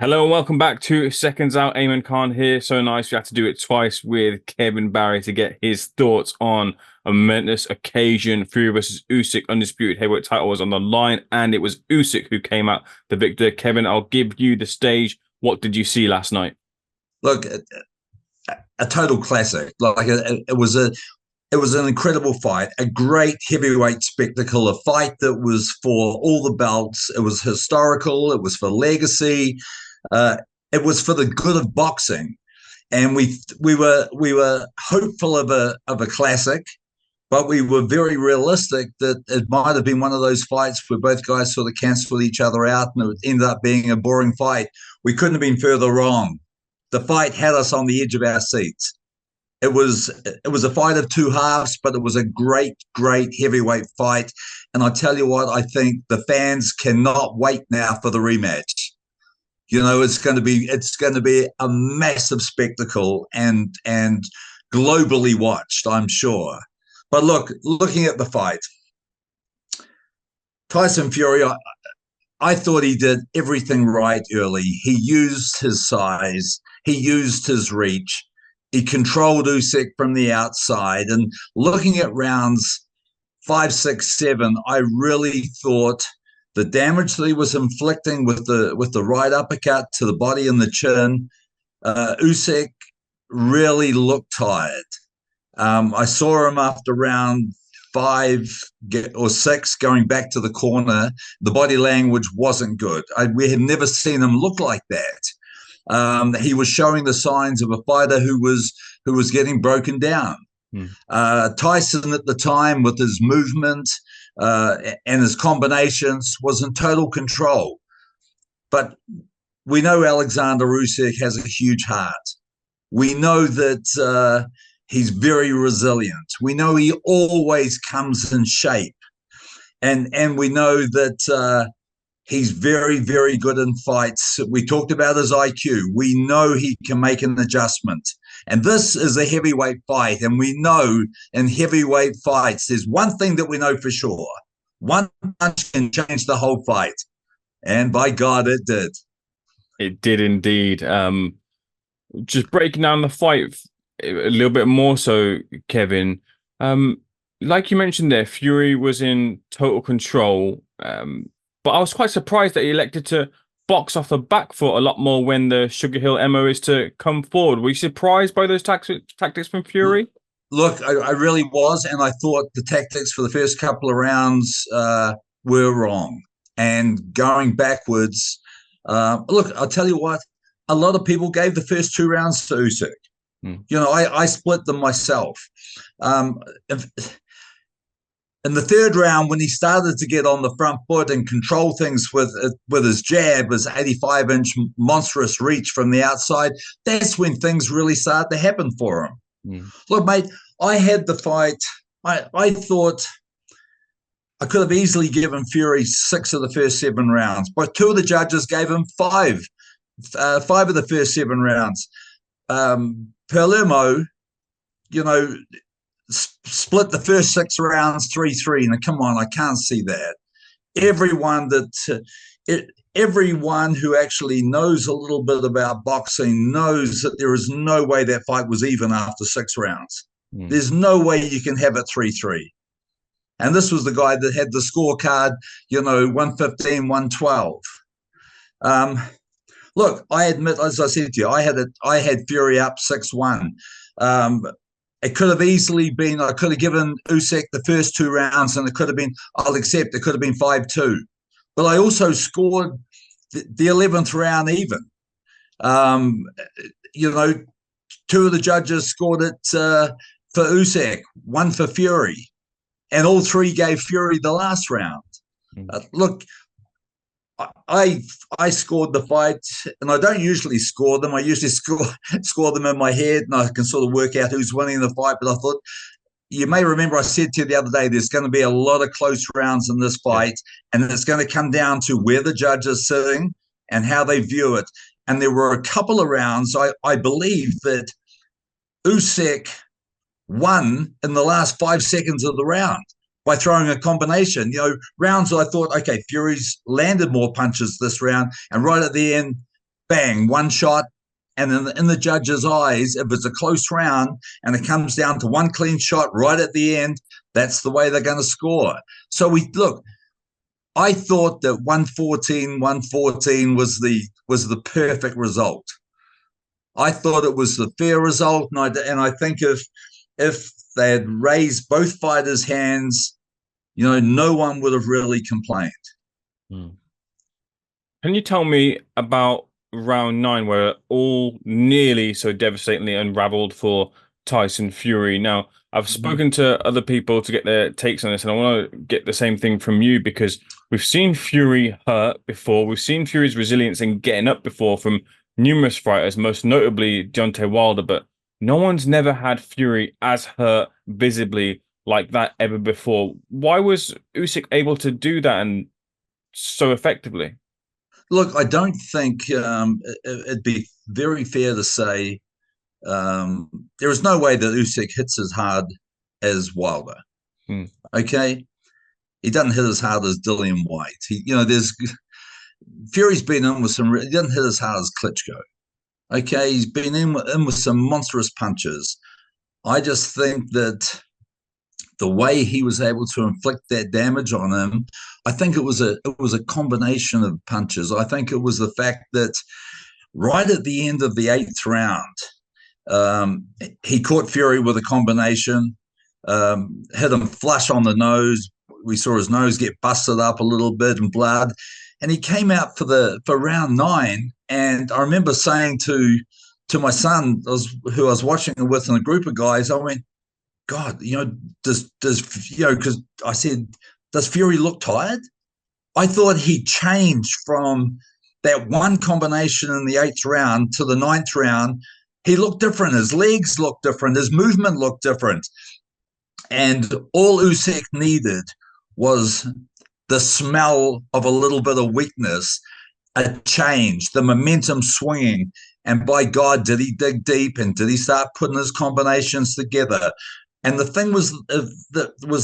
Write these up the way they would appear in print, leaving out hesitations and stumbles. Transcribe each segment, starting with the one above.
Hello and welcome back to Seconds Out. Ayman Khan here. So nice we had to do it twice with Kevin Barry to get his thoughts on a momentous occasion. Fury versus Usyk, undisputed heavyweight title was on the line, and it was Usyk who came out the victor. Kevin, I'll give you the stage. What did you see last night? Look, a total classic. It was an incredible fight, a great heavyweight spectacle, a fight that was for all the belts. It was historical. It was for legacy. Uh, it was for the good of boxing, and we were hopeful of a classic, but we were very realistic that it might have been one of those fights where both guys sort of cancelled each other out, and it ended up being a boring fight. We couldn't have been further wrong. The fight had us on the edge of our seats. It was a fight of two halves, but it was a great heavyweight fight. And I tell you what, I think the fans cannot wait now for the rematch. It's going to be a massive spectacle and globally watched, I'm sure. But looking at the fight, Tyson Fury, I thought he did everything right early. He used his size, he used his reach, he controlled Usyk from the outside. And looking at rounds 5, 6, 7, I really thought the damage that he was inflicting with the right uppercut to the body and the chin, Usyk really looked tired. I saw him after round 5 or 6 going back to the corner. The body language wasn't good. We had never seen him look like that. He was showing the signs of a fighter who was getting broken down. Tyson at the time, with his movement and his combinations, was in total control. But we know Oleksandr Uysk has a huge heart. We know that he's very resilient. We know he always comes in shape. And we know that he's very good in fights. We talked about his IQ. We know he can make an adjustment. And this is a heavyweight fight. And we know in heavyweight fights, there's one thing that we know for sure. One punch can change the whole fight. And by God, it did. It did indeed. Just breaking down the fight a little bit more so, Kevin. Like you mentioned there, Fury was in total control. But I was quite surprised that he elected to box off the back foot a lot more when the Sugar Hill MO is to come forward. Were you surprised by those tactics from Fury? Look, I really was, and I thought the tactics for the first couple of rounds were wrong. And going backwards, look, I'll tell you what, a lot of people gave the first 2 rounds to Usyk. I split them myself. In the third round, when he started to get on the front foot and control things with his jab, his 85-inch monstrous reach from the outside, that's when things really started to happen for him. Look, mate, I had the fight. I thought I could have easily given Fury 6 of the first 7 rounds, but 2 of the judges gave him 5 of the first 7 rounds. Palermo, split the first 6 rounds 3-3. Now, come on, I can't see that. Everyone who actually knows a little bit about boxing knows that there is no way that fight was even after 6 rounds. There's no way you can have it 3-3. And this was the guy that had the scorecard, 115, 112. Look, I admit, as I said to you, I had Fury up 6-1. It could have easily been, I could have given Usyk the first 2 rounds, and it could have been, I'll accept, it could have been 5-2. But I also scored the 11th round even. 2 of the judges scored it for Usyk, 1 for Fury. And all 3 gave Fury the last round. Look, I scored the fight, and I don't usually score them. I usually score them in my head, and I can sort of work out who's winning the fight. But I thought, you may remember I said to you the other day, there's going to be a lot of close rounds in this fight, and it's going to come down to where the judge is sitting and how they view it. And there were a couple of rounds, I believe, that Usyk won in the last 5 seconds of the round by throwing a combination. Rounds I thought, okay, Fury's landed more punches this round, and right at the end, bang, one shot. And in the judge's eyes, if it's a close round and it comes down to one clean shot right at the end, that's the way they're going to score. So I thought that 114 was the perfect result. I thought it was the fair result, and I think if they had raised both fighters' hands, no one would have really complained. Hmm. Can you tell me about round nine, where it all nearly so devastatingly unraveled for Tyson Fury? Now, I've Mhm. spoken to other people to get their takes on this, and I want to get the same thing from you because we've seen Fury hurt before. We've seen Fury's resilience in getting up before from numerous fighters, most notably Deontay Wilder, but no one's never had Fury as hurt visibly like that ever before. Why was Usyk able to do that and so effectively? Look, I don't think it'd be very fair to say there is no way that Usyk hits as hard as Wilder. Hmm. Okay, he doesn't hit as hard as Dillian White. There's Fury's been in with some. He doesn't hit as hard as Klitschko. Okay, he's been in with some monstrous punches. I just think that the way he was able to inflict that damage on him, I think it was a combination of punches. I think it was the fact that right at the end of the eighth round, he caught Fury with a combination, hit him flush on the nose. We saw his nose get busted up a little bit and blood, and he came out for round nine. And I remember saying to my son, who I was watching it with, and a group of guys, I went, God, does because I said, does Fury look tired? I thought he changed from that one combination in the eighth round to the ninth round. He looked different. His legs looked different. His movement looked different. And all Usyk needed was the smell of a little bit of weakness, a change, the momentum swinging. And by God, did he dig deep and did he start putting his combinations together? And the thing was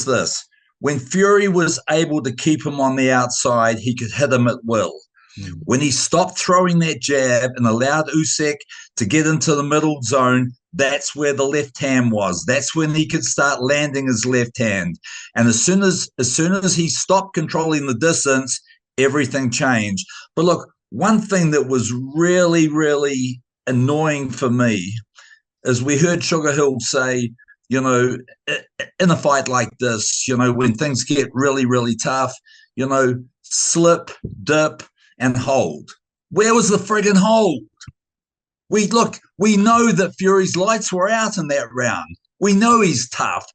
this: when Fury was able to keep him on the outside, he could hit him at will. Hmm. When he stopped throwing that jab and allowed Usyk to get into the middle zone, that's where the left hand was. That's when he could start landing his left hand. And as soon as he stopped controlling the distance, everything changed. But look, one thing that was really, really annoying for me is we heard Sugar Hill say, in a fight like this, when things get really, really tough, slip, dip, and hold. Where was the friggin' hold? We know that Fury's lights were out in that round. We know he's tough.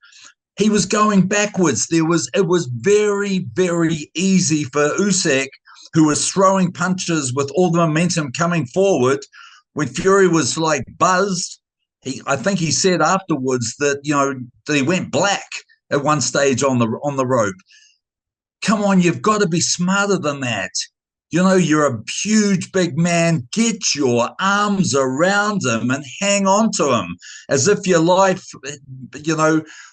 He was going backwards. It was very, very easy for Usyk, who was throwing punches with all the momentum coming forward. When Fury was like buzzed, I think he said afterwards that that he went black at one stage on the rope. Come on, you've got to be smarter than that. You're a huge big man. Get your arms around him and hang on to him as if your life,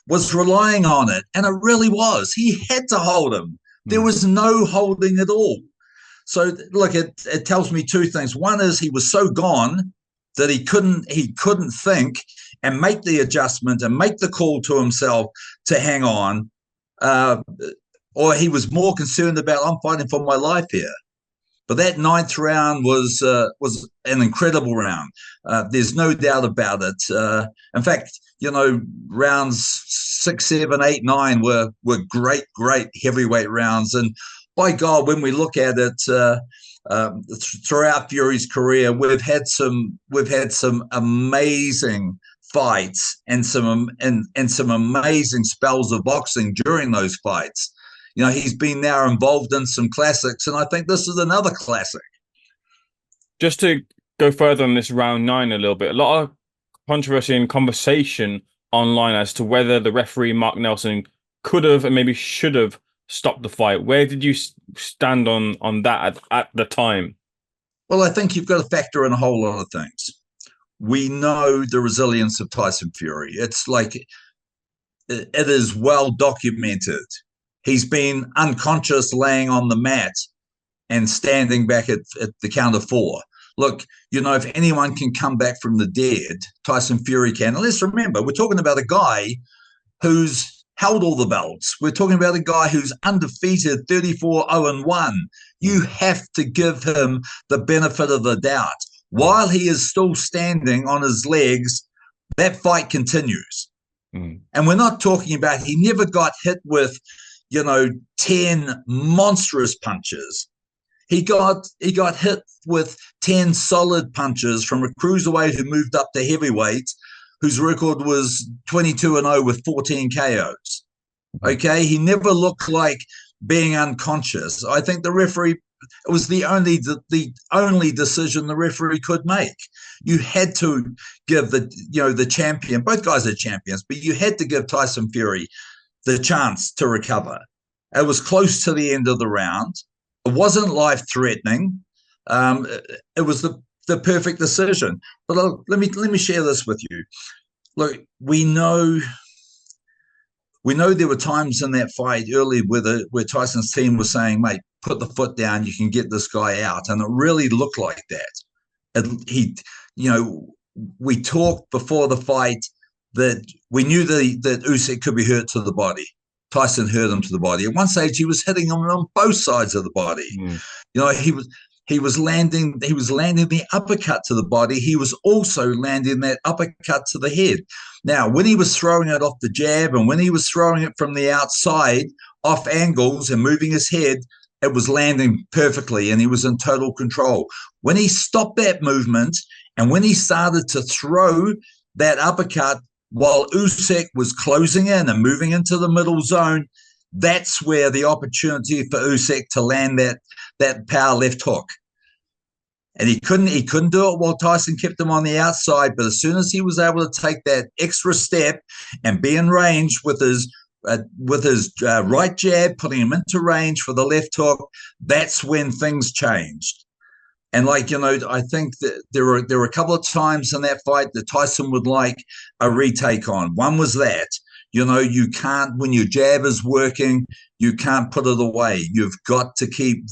was relying on it. And it really was. He had to hold him. There Hmm. was no holding at all. So look, it tells me two things. One is he was so gone that he couldn't think and make the adjustment and make the call to himself to hang on, or he was more concerned about, I'm fighting for my life here. But that ninth round was an incredible round. There's no doubt about it. In fact, rounds 6, 7, 8, 9 were great, great heavyweight rounds. And by God, when we look at it, throughout Fury's career, we've had some amazing fights and some amazing spells of boxing during those fights. He's been now involved in some classics, and I think this is another classic. Just to go further on this round nine a little bit, a lot of controversy and conversation online as to whether the referee Mark Nelson could have and maybe should have stopped the fight. Where did you stand on that at the time? Well, I think you've got to factor in a whole lot of things. We know the resilience of Tyson Fury. It's like it is well documented. He's been unconscious laying on the mat and standing back at the count of 4. look, if anyone can come back from the dead, Tyson Fury can. And let's remember, we're talking about a guy who's held all the belts. We're talking about a guy who's undefeated, 34-0-1. You have to give him the benefit of the doubt. While he is still standing on his legs, that fight continues. And we're not talking about, he never got hit with, 10 monstrous punches. He got hit with 10 solid punches from a cruiserweight who moved up to heavyweight, whose record was 22-0 with 14 KOs. Okay, he never looked like being unconscious. I think the referee, it was the only decision the referee could make. You had to give the champion, both guys are champions, but you had to give Tyson Fury the chance to recover. It was close to the end of the round. It wasn't life-threatening. It was the perfect decision. But let me share this with you. Look, we know there were times in that fight early where Tyson's team was saying, mate, put the foot down, you can get this guy out. And it really looked like that. We talked before the fight that we knew that Usyk could be hurt to the body. Tyson hurt him to the body. At one stage, he was hitting him on both sides of the body. He was landing the uppercut to the body. He was also landing that uppercut to the head. Now, when he was throwing it off the jab and when he was throwing it from the outside, off angles and moving his head, it was landing perfectly and he was in total control. When he stopped that movement and when he started to throw that uppercut while Usyk was closing in and moving into the middle zone, that's where the opportunity for Usyk to land that power left hook. And he couldn't do it while Tyson kept him on the outside. But as soon as he was able to take that extra step and be in range with his right jab, putting him into range for the left hook, that's when things changed. And I think that there were a couple of times in that fight that Tyson would like a retake on. One was that, you can't, when your jab is working, you can't put it away. You've got to keep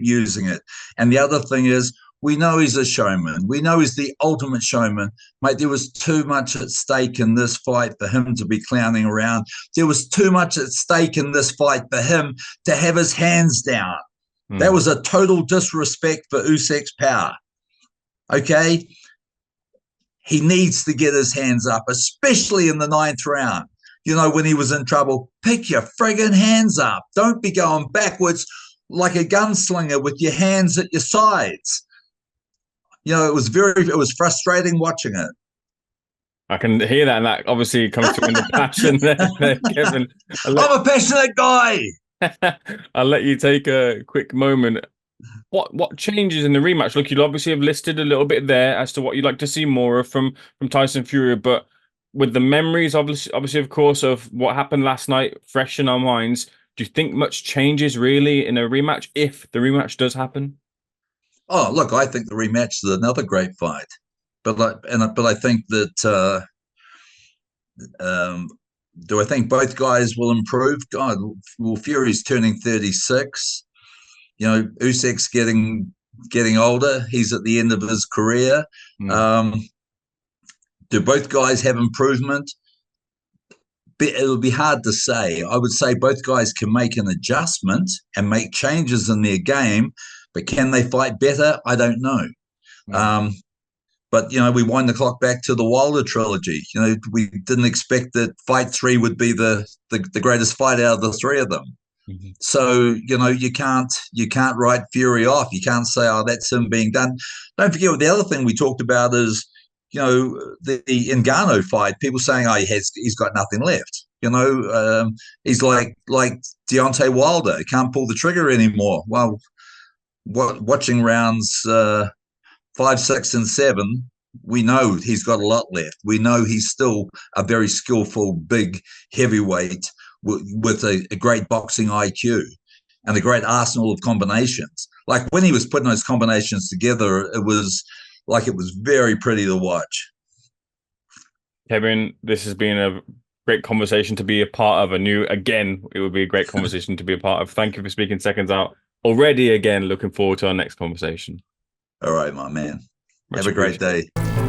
using it. And the other thing is, we know he's a showman. We know he's the ultimate showman. Mate, there was too much at stake in this fight for him to be clowning around. There was too much at stake in this fight for him to have his hands down. That was a total disrespect for Usyk's power. Okay? He needs to get his hands up, especially in the 9th round. When he was in trouble, pick your friggin' hands up. Don't be going backwards like a gunslinger with your hands at your sides. It was frustrating watching it. I can hear that, and that obviously comes through in the passion there, Kevin. I'm a passionate guy. I'll let you take a quick moment. What changes in the rematch? Look, you obviously have listed a little bit there as to what you'd like to see more of from Tyson Fury, but with the memories, obviously, of course, of what happened last night, fresh in our minds, do you think much changes really in a rematch if the rematch does happen? Oh, look, I think the rematch is another great fight, but I think that. Do I think both guys will improve? God, well, Fury's turning 36. Usyk's getting older. He's at the end of his career. Do both guys have improvement? It'll be hard to say. I would say both guys can make an adjustment and make changes in their game, but can they fight better? I don't know. But, we wind the clock back to the Wilder trilogy. We didn't expect that fight 3 would be the greatest fight out of the 3 of them. So, you can't write Fury off. You can't say, oh, that's him being done. Don't forget, the other thing we talked about is, the Ngannou fight, people saying, oh, he's got nothing left. He's like Deontay Wilder, he can't pull the trigger anymore. Well, watching rounds 5, 6, and 7, we know he's got a lot left. We know he's still a very skillful, big heavyweight with a great boxing IQ and a great arsenal of combinations. Like when he was putting those combinations together, it was very pretty to watch. Kevin, this has been a great conversation to be a part of. It would be a great conversation to be a part of. Thank you for speaking Seconds Out already. Again, looking forward to our next conversation. All right, my man. Much Have a great appreciated. day.